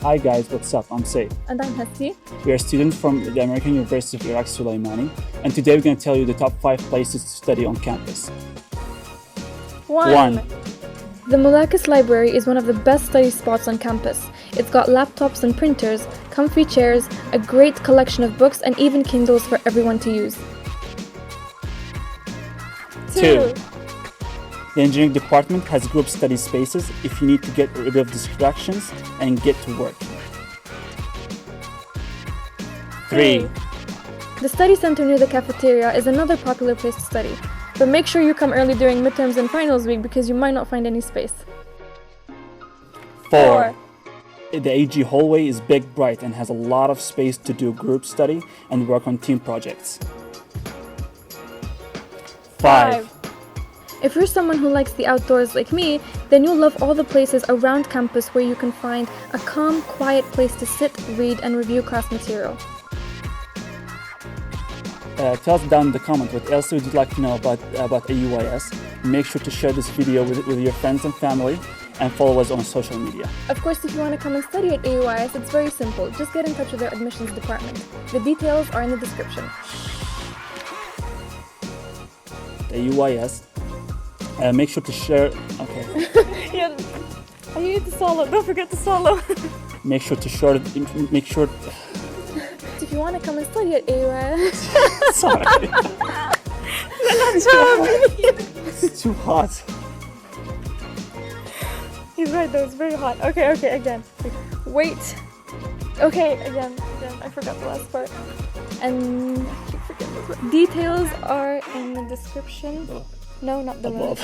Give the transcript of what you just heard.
Hi guys, what's up? I'm Say. And I'm Hasti. We are students from the American University of Iraq, Sulēmani, and today we're going to tell you the top 5 places to study on campus. 1. The Mulakis Library is one of the best study spots on campus. It's got laptops and printers, comfy chairs, a great collection of books, and even Kindles for everyone to use. 2. The engineering department has group study spaces if you need to get rid of distractions and get to work. 3. The study center near the cafeteria is another popular place to study, but make sure you come early during midterms and finals week because you might not find any space. 4. The AG hallway is big, bright, and has a lot of space to do group study and work on team projects. 5. If you're someone who likes the outdoors like me, then you'll love all the places around campus where you can find a calm, quiet place to sit, read, and review class material. Tell us down in the comments what else would you like to know about AUIS. Make sure to share this video with your friends and family and follow us on social media. Of course, if you want to come and study at AUIS, it's very simple. Just get in touch with our admissions department. The details are in the description. AUIS. Make sure to share. Okay. Yeah, I need to solo. Don't forget to solo. Make sure to share. Make sure. If you want to come and study at AUIS. Sorry. It's too hot. He's right though, it's very hot. Okay, again. Wait. Okay, again. I forgot the last part. And I keep forgetting this part. Details are in the description. No, not the one.